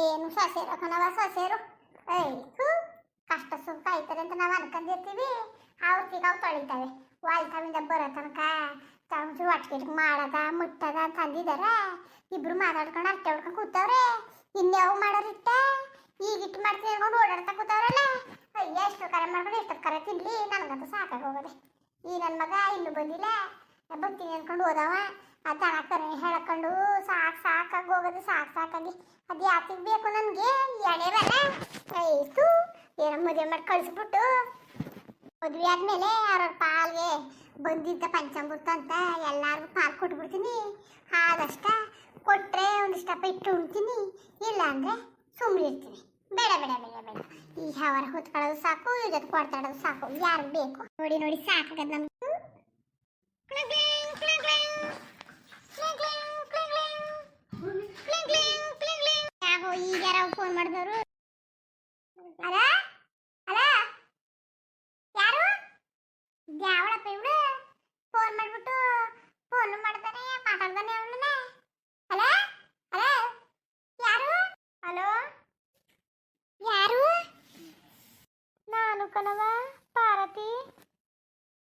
ಏನು ಸೊಸೆರು ಕಣವ ಸೊಸೆರು. ಐತು ಕಷ್ಟ ಸುಖ ಆಯ್ತದೆ ಅಂತ ನಾವು ಅನ್ಕೊಂಡಿರ್ತೀವಿ. ಅವ್ರಿಗೆ ಅವು ತೊಳಿತಾವೆ ವಾಲ್ತಾವಿಂದ ಬರೋ ತನಕ ತಗೊಂಡು ಒಟ್ಟಿಗೆ ಮಾಡದ ಮುಟ್ಟದ ತಂದಿದಾರ. ಇಬ್ರು ಮಾತಾಡ್ಕೊಂಡು ಅರ್ಥ ಹೊಡ್ಕೊಂಡು ಕೂತವ್ರೆ. ಇನ್ಯಾವ ಮಾಡೋರಿಟ್ಟ ಈಗಿಟ್ಟು ಮಾಡ್ತೀನಿ ಅನ್ಕೊಂಡು ಓಡಾಡ್ತಾ ಕೂತವ್ರಲ್ಲ. ಅಯ್ಯ ಎಷ್ಟು ಕರೆ ಮಾಡ್ಕೊಂಡು ಎಷ್ಟು ಕರೆ ತಿನ್ಲಿ, ನನಗಂತೂ ಸಾಕಾಗಿ ಹೋಗೋದೆ. ಈ ನನ್ನ ಮಗ ಇನ್ನೂ ಬಂದಿಲ್ಲ, ಬರ್ತೀನಿ ಅನ್ಕೊಂಡು ಹೋದವ. ಆ ದನ ಕರೆ ಹೇಳ್ಕೊಂಡು ಸಾಕಾಗಿ ಹೋಗೋದು, ಸಾಕಾಗಿ ಅದು ಯಾತಿಗೆ ಬೇಕು ನನಗೆ ಎಣೆ ಬಲ್ಲ. ಆಯ್ತು ಏನೋ ಮದುವೆ ಮಾಡಿ ಕಳಿಸ್ಬಿಟ್ಟು ಮದುವೆ ಆದ್ಮೇಲೆ ಅವ್ರವ್ರ ಪಾಲ್ಗೆ ಬಂದಿದ್ದ ಪಂಚಾಮೃತ ಅಂತ ಎಲ್ಲಾರ್ಗು ಪಾಲ್ ಕೊಟ್ಬಿಡ್ತೀನಿ. ಆದಷ್ಟ ಕೊಟ್ರೆ ಒಂದಿಷ್ಟಪ್ಪ ಇಟ್ಟು ಉಣ್ತೀನಿ, ಇಲ್ಲ ಅಂದ್ರೆ ಸುಮ್ಮನೆ ಇರ್ತೀನಿ. ಬೇಡ ಬೇಡ ಬೇಡ ಬೇಡ, ಈ ಹವರ ಹೊತ್ಕೊಳ್ಳೋದು ಸಾಕು, ಇವ್ರ ಜೊತೆ ಕೊಡ್ತಾಡೋದು ಸಾಕು. ಯಾರು ಬೇಕು ನೋಡಿ ನೋಡಿ ಸಾಕಾಗದ ನಮ್ಗೆ. ಯಾಕೋ ಈಗ ಯಾರೋ ಫೋನ್ ಮಾಡಿದವರು. ಅಲ್ಲ ಅಲ್ಲ ಯಾರು ಯಾವಳಪ್ಪ ಇವಳು? ಫೋನ್ ಮಾಡ್ಬಿಟ್ಟು ಫೋನ್ ಮಾಡ್ತಾನೆ ಮಾತಾಡ್ತಾನೆ ಅವಳನ್ನ. ಅಲ್ಲ ಅಲ್ಲ ಯಾರು? ಹಲೋ ಯಾರು? ನಾನು ಕಣವ ಪಾರ್ವತಿ.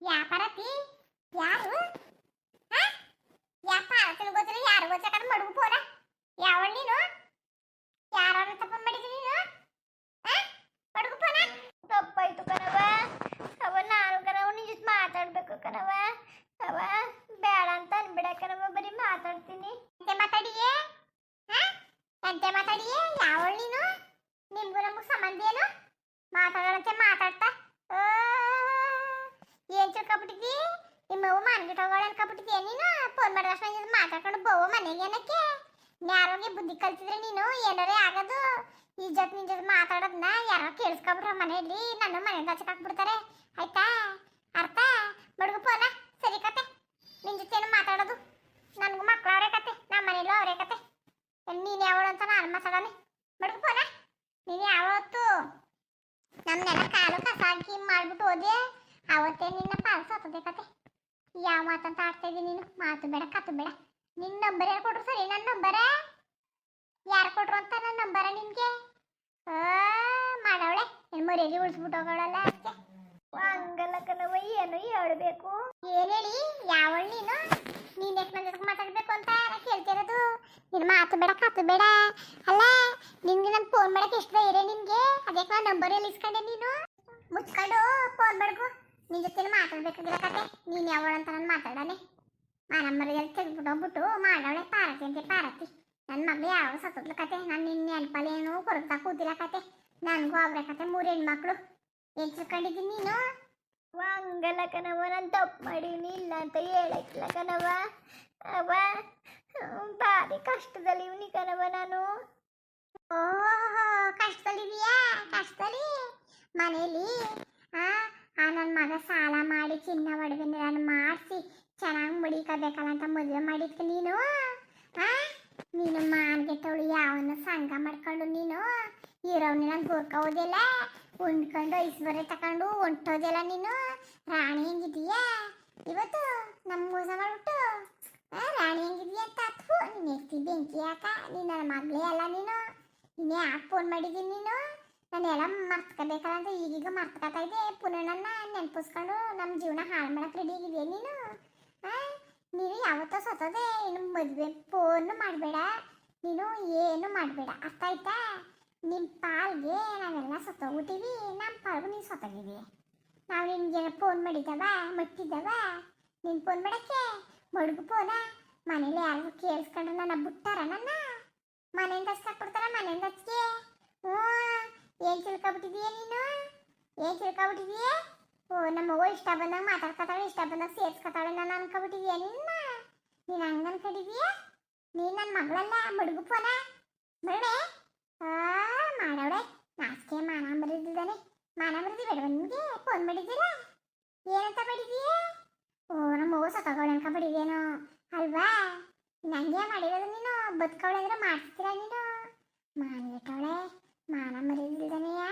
ಯಾ ಪಾರ್ವತಿ? ಯಾರು? ಯಾ ಪಾರ್ವತಿ ಗೊತ್ತಿಲ್ಲ, ಯಾರು ಗೊತ್ತಾಗ ಮಡುಗು ಫೋನ. ಯಾವಳ ನೀನು? ಯಾರು ತಪ್ಪ ಮಾಡಿದ್ರಿ ನೀನು? ಮಡುಗು ಫೋನ. ತಪ್ಪಾಯ್ತು ಕಣವ. ಅವ ನಾನು ಕಣವ ನಿನ್ ಜೊತೆ ಮಾತಾಡ್ಬೇಕು ಕಣವ. ಅವ ಬೇಡ ಅಂತ ಅನ್ಬಿಡ ಕಣವ, ಬರೀ ಮಾತಾಡ್ತೀನಿ. ಎಂತೆ ಮಾತಾಡಿಯೇ? ಎಂತೆ ಮಾತಾಡಿಯೇ? ಯಾವಳ ನೀನು? ನಿಮ್ಗೂ ನಮಗೂ ಸಂಬಂಧ ಏನು? ಮಾತಾಡೋಣಂತೆ ಮಾತಾಡ್ತಾ ಏನ್ ತಿಳ್ಕೊಬಿಟ್ಟಿದ್ದಿ? ನಿಮ್ಮವ್ವ ಮನೆಗೆ ತಗೊಳ್ಳಿ ಅನ್ಕೊಬಿಟ್ಟಿದ್ಯಾ ನೀನು? ಫೋನ್ ಮಾಡಿದ ತಕ್ಷಣ ಮಾತಾಡ್ಕೊಂಡು ಬೋವ ಮನೆಗೆ ಏನಕ್ಕೆ? ಯಾರೋಗೆ ಬುದ್ಧಿ ಕಲ್ತಿದ್ರೆ ನೀನು ಏನಾರೇ ಆಗೋದು. ಈ ಜೊತೆ ನಿನ್ ಜೊತೆ ಮಾತಾಡೋದನ್ನ ಯಾರೋ ಕೇಳಿಸ್ಕೊಬಿಟ್ರೆ ಮನೆಯಲ್ಲಿ ನನ್ನ ಮನೆಯಿಂದ ಹಚ್ಚಾಕ್ಬಿಡ್ತಾರೆ. ಆಯ್ತಾ? ಅರ್ಥ? ಮಡುಗು ಫೋನ ಸರಿ ಕತೆ. ನಿನ್ ಜೊತೆ ಏನು ಮಾತಾಡೋದು? ನನಗೂ ಮಕ್ಕಳು ಅವರೇ ಕತೆ, ನಮ್ಮ ಮನೇಲೂ ಅವರೇ ಕತೆ. ನೀನು ಯಾವಳು ಅಂತ ನಾನು ಮಾತಾಡೋಣ. ಮಡುಗು ಫೋನ. ನೀನು ಯಾವತ್ತು ನಮ್ಮನ್ನೆಲ್ಲ ಕಾಲು ಕಸ ಹಾಕಿ ಮಾಡ್ಬಿಟ್ಟು ಹೋದೆ ಅವತ್ತೇ ನಿನ್ನ ಪಾಲು ಸೋತದೆ ಕತೆ. ಯಾವ ಮಾತಂತ ಆಡ್ತಾ ಇದ್ದೀನಿ ನೀನು? ಮಾತು ಬೇಡ ಕತ್ತು ಬೇಡ. ನಿನ್ನ ನಂಬರ್ ಯಾರು ಕೊಟ್ರು? ಸರಿ ನನ್ನ ನಂಬರ ಯಾರು ಕೊಟ್ರು ಅಂತ ನನ್ನ ನಂಬರ ನಿನ್ಗೆ? ಮಾಡವಳೆ ಏನು ಮರ್ಯಾದೆ ಉಳಿಸ್ಬಿಟ್ಟು ಹೋಗೋಳಲ್ಲ ಅದಕ್ಕೆ. ಹಂಗಲ್ಲ ಕಣವ, ಏನು ಹೇಳ್ಬೇಕು? ಏನು ಹೇಳಿ? ಯಾವಳು ನೀನು? ನೀನು ಯಾಕೆ ನನ್ನ ಜೊತೆ ಮಾತಾಡ್ಬೇಕು ಅಂತ ನಾನು ಕೇಳ್ತಿರೋದು. ನಿನ್ನ ಮಾತು ಬೇಡ ಕತ್ತು ಬೇಡ. ಅಲ್ಲ ನಿನ್ಗೆ ನಾನು ಫೋನ್ ಮಾಡಕ್ಕೆ ಎಷ್ಟು ಧೈರ್ಯ ನಿನ್ಗೆ? ಅದಕ್ಕೆ ನಾನು ನಂಬರ್ ಎಲ್ಲಿ ಇಸ್ಕೊಂಡೆ ನೀನು? ಮುಚ್ಕೊಂಡು ಫೋನ್ ಮಾಡ್ಕೊ. ನಿನ್ನ ಜೊತೆ ಮಾತಾಡ್ಬೇಕಾಗಿರೋ ಕತೆ. ನೀನು ಯಾವಳು ಅಂತ ನಾನು ಮಾತಾಡೋಣ. ನಂಬರ್ ತೆಗೆದ್ಬಿಟ್ಟು ಹೋಗ್ಬಿಟ್ಟು ಮಾಡವಳೆ ಪಾರತಿ ಅಂತೆ ಪಾರತಿ. ನನ್ನ ಮಗಳು ಯಾವ ಸತ್ತದ್ಲ ಕತೆ. ನಾನು ನಿನ್ನ ನೆನಪಲ್ಲೇನು ಕೊರಗ್ತಾ ಕೂತಿಲ್ಲ ಕತೆ. ನನಗೂ ಅವ್ರೆ ಕತೆ, 3 ಹೆಣ್ಮಕ್ಳು. ಏನು ತಿಳ್ಕೊಂಡಿದ್ದೀನಿ ನೀನು? ಹಂಗಲ್ಲ ಕಣವ, ನಾನು ತಪ್ಪು ಮಾಡೀನಿ, ಇಲ್ಲ ಅಂತ ಹೇಳಕ್ಕಿಲ್ಲ ಕಣವ. ಅವ ಭಾರಿ ಕಷ್ಟದಲ್ಲಿ ಇವನಿ ಕಣವ ನಾನು. ಓಹೋ ಕಷ್ಟದಲ್ಲಿದೆಯಾ? ಕಷ್ಟದಲ್ಲಿ ಮನೇಲಿ ನನ್ನ ಮಗ ಸಾಲ ಮಾಡಿ ಚಿನ್ನ ಒಡವೆನ ಮಾಡಿಸಿ ಚೆನ್ನಾಗಿ ಮಡಿಕಬೇಕಲ್ಲ ಅಂತ ಮದುವೆ ಮಾಡಿದ್ಕೆ ನೀನು. ನೀನು ಮಾನ್ಗೆಟ್ಟವಳು ಯಾವನ್ನ ಸಂಘ ಮಾಡ್ಕೊಂಡು ನೀನು ಇರೋವನ್ನ ಗೋರ್ಕೋದಿಲ್ಲ, ಉಂಡ್ಕೊಂಡು ಐಸ್ಬರೆ ತಕೊಂಡು ಹೊಂಟೋದಿಲ್ಲ ನೀನು. ರಾಣಿ ಹೆಂಗಿದೀಯಾ ಇವತ್ತು? ನಮ್ಮ ಮೋಸ ಮಾಡ್ಬಿಟ್ಟು ರಾಣಿ ಹೆಂಗಿದೀಯ ಅಂತ ಹತ್ತು ನೀನು ಎತ್ತಿ ಬೆಂಕಿ ಯಾಕ? ನೀನು ನನ್ನ ಮಗಳೇ ಅಲ್ಲ ನೀನು. ನೀನು ಯಾಕೆ ಫೋನ್ ಮಾಡಿದ್ದೀನಿ ನೀನು? ನಾನೆಲ್ಲ ಮರ್ತ್ಕೋಬೇಕಲ್ಲ ಅಂತ ಈಗೀಗ ಮರ್ತ್ಕೋತಾ ಇದ್ದೆ. ಪುನಃ ನನ್ನ ನೆನಪಿಸ್ಕೊಂಡು ನಮ್ಮ ಜೀವನ ಹಾಳು ಮಾಡಕ್ಕೆ ರೆಡಿ ಆಗಿದೆಯಾ ನೀನು? ನೀನು ಯಾವತ್ತೋ ಸತ್ತೋದೆ. ಇನ್ನು ಮದುವೆ ಫೋನು ಮಾಡಬೇಡ ನೀನು, ಏನು ಮಾಡಬೇಡ. ಅರ್ಥ ಆಯ್ತಾ? ನಿಮ್ಮ ಪಾಲ್ಗೆ ನಾವೆಲ್ಲ ಸತ್ತೋಗ್ಬಿಟ್ಟಿವಿ, ನಮ್ಮ ಪಾಲ್ಗೂ ನೀನು ಸತ್ತೋಗಿದ್ದೀವಿ. ನಾವು ನಿನ್ಗೆ ಫೋನ್ ಮಾಡಿದ್ದವ ಮಟ್ಟಿದ್ದವ ನೀನು ಫೋನ್ ಮಾಡೋಕ್ಕೆ? ಮಡುಗು ಫೋನ. ಮನೇಲಿ ಯಾರು ಕೇಳಿಸ್ಕೊಂಡ್ರೆ ನನ್ನ ಬಿಟ್ಟಾರ? ನನ್ನ ಮನೆಯಿಂದ ಹಚ್ಚಾಕ್ಬಿಡ್ತಾರ, ಮನೆಯಿಂದ ಹಚ್ಗೆ. ಏನು ತಿಳ್ಕೊಬಿಟ್ಟಿದೀಯ ನೀನು? ಏನು ತಿಳ್ಕೊಬಿಟ್ಟಿದೀಯ? ಓ ನಮ್ಮವ್ವ ಇಷ್ಟ ಬಂದಾಗ ಮಾತಾಡ್ಕೊತಾಳೆ, ಇಷ್ಟ ಬಂದಾಗ ಸೇರ್ಸ್ಕೊತಾಳೆ ನಾನು ಅನ್ಕೊಬಿಟ್ಟಿದೀಯ ನಿನ್ನ? ನೀನು ಹಂಗೆ ಅನ್ಕೊಂಡಿದೀಯ? ನೀನು ನನ್ನ ಮಗಳಲ್ಲ. ಮಡುಗು ಫೋನ ಬೇಡೆ ಮಾಡವಳೆ. ನಾಚಿಕೆ ಮಾನ ಬರೆದಿದ್ದಾನೆ. ಮಾನ ಬರೆದಿ ಬೇಡ ನಿಮಗೆ? ಫೋನ್ ಮಾಡಿದ್ದೀರಾ? ಏನಂತ ಮಾಡಿದೀಯ? ಓ ನಮ್ಮವ್ವ ಸತ್ತೋಗವಳೆ ಅನ್ಕೊಬಿಟ್ಟಿದೇನೋ ಅಲ್ವಾ? ನಂಗೆ ಮಾಡಿರೋದು ನೀನು. ಬದುಕವಳೆ ಅಂದ್ರೆ ಮಾಡ್ತೀರ ನೀನು? ಮಾನ್ಗೆಟ್ಟವಳೆ, ಮಾನ ಮರೆದಿದ್ದಾನೆಯಾ?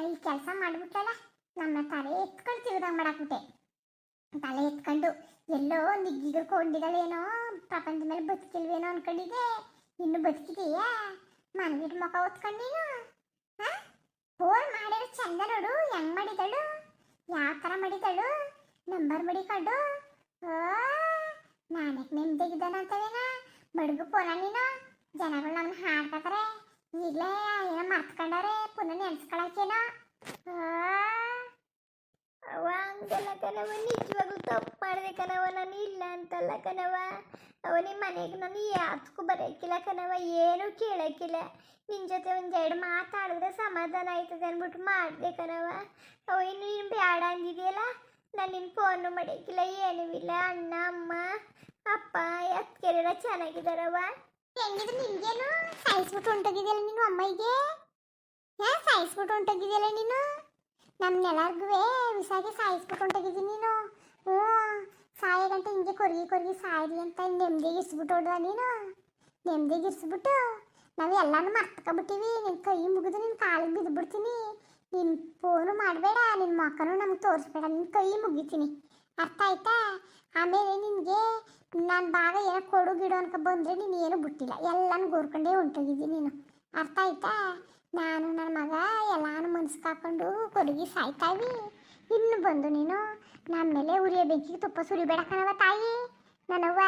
ಈ ಕೆಲಸ ಮಾಡಿಬಿಟ್ಟಲ್ಲ, ನಮ್ಮ ತಲೆ ಎತ್ಕೊಂಡು ತಿರುದಂಗೆ ಮಾಡಾಕ್ಬಿಟ್ಟೆ. ತಲೆ ಎತ್ಕೊಂಡು ಎಲ್ಲೋ ನಿಗ್ಗಿದ್ರು ಕೊಂಡಿದ್ದಾಳೇನೋ, ಪ್ರಪಂಚದ ಮೇಲೆ ಬದುಕಿಲ್ವೇನೋ ಅನ್ಕೊಂಡಿದ್ದೆ. ಇನ್ನು ಬದುಕಿದೀಯಾ? ಮನ್ಗಿಟ್ಟು ಮುಖ ಹೊತ್ಕೊಂಡು ನೀನು ಫೋನ್ ಮಾಡಿದ್ರೆ ಚಂದ ನೋಡು, ಹೆಂಗ್ ಮಾಡಿದಳು, ಯಾವ ಥರ ಮಾಡಿದಳು, ನಂಬರ್ ಮಡಿಕೊಂಡು ನಾನಕ್ಕೆ ನೆಮ್ಮದಿಗಿದ್ದಾನಂತವೇನ ಬಡ್ಗು ಫೋನ ನೀನು. ಜನಗಳು ನಮ್ಮನ್ನ ಹಾಡ್ತಾರೆ, ಈಗಲೇ ಏನೋ ಮರ್ತ್ಕೊಂಡವ್ರೆ, ಪುನಃ ನೆನ್ಸ್ಕೊಳಕೇನೋ. ಅವ ಹಂಗಲ್ಲ ಕಣವ, ನಿಜವಾಗ್ಲೂ ತಪ್ಪು ಮಾಡಿದೆ ಕಣವ, ನಾನು ಇಲ್ಲ ಅಂತಲ್ಲ ಕಣವ. ಅವ ನಿಮ್ಮ ಮನೆಗೆ ನಾನು ಯಾತಕ್ಕೂ ಬರೋಕ್ಕಿಲ್ಲ ಕಣವ, ಏನೂ ಕೇಳೋಕ್ಕಿಲ್ಲ. ನಿನ್ನ ಜೊತೆ ಒಂದೆರಡು ಮಾತಾಡಿದ್ರೆ ಸಮಾಧಾನ ಆಯ್ತದೆ ಅಂದ್ಬಿಟ್ಟು ಮಾಡಿದೆ ಕಣವ. ಅವ ಇನ್ನು ನೀನು ಬೇಡ ಅಂದಿದೆಯಲ್ಲ, ನಾನು ನಿನ್ನ ಫೋನು ಮಾಡೋಕ್ಕಿಲ್ಲ, ಏನೂ ಇಲ್ಲ. ಅಣ್ಣ ಅಮ್ಮ ಅಪ್ಪ ಅತ್ತಿಗೆಲ್ಲ ಚೆನ್ನಾಗಿದ್ದಾರವ. ಹೆಂಗಿದ್ರು ನಿನ್ಗೇನು ಸಾಯಿಸ್ಬಿಟ್ಟು ಹೊಂಟೋಗಿದೆಯಲ್ಲ ನೀನು ಅಮ್ಮಗೆ, ಸಾಯಿಸ್ಬಿಟ್ಟು ಹೊಂಟೋಗಿದೆಯಲ್ಲ ನೀನು. ನಮ್ನೆಲ್ಲರಿಗೂ ವಿಸಾಗಿ ಸಾಯಿಸ್ಬಿಟ್ಟು ಹೊಂಟೋಗಿದ್ದೀನಿ ನೀನು. ಹ್ಞೂ, ಸಾಯೋ ಗಂಟೆ ಹಿಂಗೆ ಕೊರಗಿ ಸಾಯಲಿ ಅಂತ ನೆಮ್ಮದಿಗೆ ಇರಿಸ್ಬಿಟ್ಟು ಹೊಡ್ದ ನೀನು. ನೆಮ್ಮದಿಗೆ ಇರಿಸ್ಬಿಟ್ಟು ನಾವು ಎಲ್ಲನೂ ಮರ್ತ್ಕೊಬಿಟ್ಟಿವಿ. ನಿನ್ನ ಕೈ ಮುಗಿದು ನಿನ್ನ ಕಾಲಿಗೆ ಬಿದ್ದುಬಿಡ್ತೀನಿ. ನಿನ್ನ ಫೋನು ಮಾಡಬೇಡ, ನಿನ್ನ ಮಕ್ಕನೂ ನಮ್ಗೆ ತೋರಿಸ್ಬೇಡ, ನಿನ್ನ ಕೈ ಮುಗಿತೀನಿ, ಅರ್ಥ ಆಯ್ತಾ? ಆಮೇಲೆ ನಿನಗೆ ನಾನು ಭಾಗ ಏನೋ ಕೊಡು ಗಿಡು ಅನ್ಕೊ ಬಂದರೆ ನೀನು ಏನೂ ಬಿಟ್ಟಿಲ್ಲ, ಎಲ್ಲನೂ ಗೋರ್ಕೊಂಡೇ ಹೊಂಟೋಗಿದ್ದೀನಿ ನೀನು, ಅರ್ಥ ಆಯ್ತಾ? ನಾನು ನನ್ನ ಮಗ ಎಲ್ಲಾನು ಮನ್ಸು ಕಾಕೊಂಡು ಕೊರಗಿ ಸಾಯ್ತಾವಿ. ಇನ್ನು ಬಂದು ನೀನು ನನ್ನ ಮೇಲೆ ಉರಿಯ ಬೆಂಕಿಗೆ ತುಪ್ಪ ಸುರಿಬೇಡ ಕಣವ ತಾಯಿ. ನನ್ನವ್ವ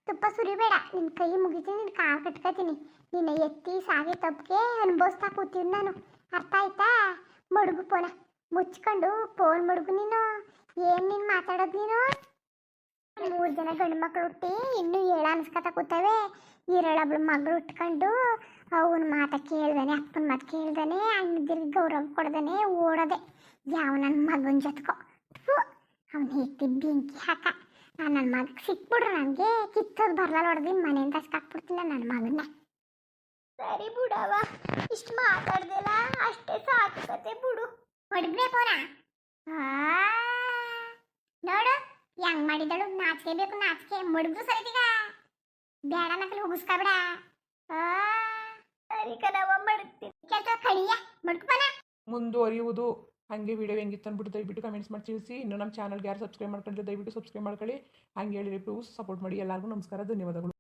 ತುಪ್ಪ ಸುರಿಬೇಡ, ನಿನ್ನ ಕೈ ಮುಗಿತೀನಿ, ನಿನ್ನ ಕಾಲು ಕಟ್ಕೋತೀನಿ. ನಿನ್ನ ಎತ್ತಿ ಸಾಗಿ ತಪ್ಪಿಗೆ ಅನುಭವಿಸ್ತಾ ಕೂತೀವಿ ನಾನು, ಅರ್ಥ ಆಯ್ತಾ? ಮಡುಗು ಫೋನ ಮುಚ್ಕೊಂಡು ಫೋನ್ ಮಡುಗು ನೀನು. ಏನು ನೀನು ಮಾತಾಡೋದು ನೀನು? 3 ಜನ ಗಂಡು ಮಕ್ಕಳು ಹುಟ್ಟಿ ಇನ್ನೂ ಅನ್ಸ್ಕೊತಾ ಕೂತವೆ. ಈರಳೊಬ್ಳು ಮಗಳು ಉಟ್ಕೊಂಡು ಅವನ ಮಾತ ಕೇಳ್ದಾನೆ, ಅಪ್ಪನ ಮಾತು ಕೇಳ್ದಾನೆ, ಅಣ್ಣದಿರ್ಗೆ ಗೌರವ ಕೊಡ್ದಾನೆ ಓಡೋದೆ ಯಾವ ನನ್ನ ಮಗನ ಜೊತೆಗೋ. ಅವನು ಎತ್ತಿ ಬೆಂಕಿ ಹಾಕ. ನಾನು ನನ್ನ ಮಗಕ್ಕೆ ಸಿಕ್ಬಿಡ್ರು, ನನಗೆ ಕಿತ್ತೋದು ಬರಲ್ಲ, ಹೊಡೆದು ಮನೆಯಿಂದ ಹಚ್ಕಾಕ್ಬಿಡ್ತೀನಿ ನನ್ನ ಮಗನ್ನ. ಸರಿ ಬಿಡವ, ಇಷ್ಟು ಮಾತಾಡ್ದಿಲ್ಲ ಅಷ್ಟೇ ಸಾಕು ಕತೆ ಬಿಡು. ಹೊಡಿಬ್ರೆ ಪೋನ ನೋಡು ಹೆಂಗ್ ಮಾಡಿದಳು. ನಾಚಿಕೆ ಬೇಕು, ನಾಚಿಕೆ ಮಡ್ದು ಸರಿದೀಗ ಬೇಡ ನಕಲಿ ಉಗಿಸ್ಕೊಬೇಡ. ಸರಿ ಕಣವ, ಮಡ್ತೀನಿ. ಕೆಲಸ ಕಡಿಯ ಮಡ್ಕೊಬನ. ಮುಂದುವರಿಯುವುದು. ಹಾಗೆ ವಿಡಿಯೋ ಹೆಂಗಿತ್ತು ಅಂದ್ಬಿಟ್ಟು ದಯವಿಟ್ಟು ಕಮೆಂಟ್ಸ್ ಮಾಡಿ ತಿಳಿಸಿ. ಇನ್ನು ನಮ್ಮ ಚಾನಲ್ಗೆ ಯಾರು ಸಬ್ಸ್ಕ್ರೈಬ್ ಮಾಡ್ಕೊಂಡ್ರೆ ದಯವಿಟ್ಟು ಸಬ್ಸ್ಕ್ರೈಬ್ ಮಾಡ್ಕೊಳ್ಳಿ. ಹಾಗೆ ಹೇಳಿ ಪ್ಲೀಸ್ ಸಪೋರ್ಟ್ ಮಾಡಿ. ಎಲ್ಲರಿಗೂ ನಮಸ್ಕಾರ, ಧನ್ಯವಾದಗಳು.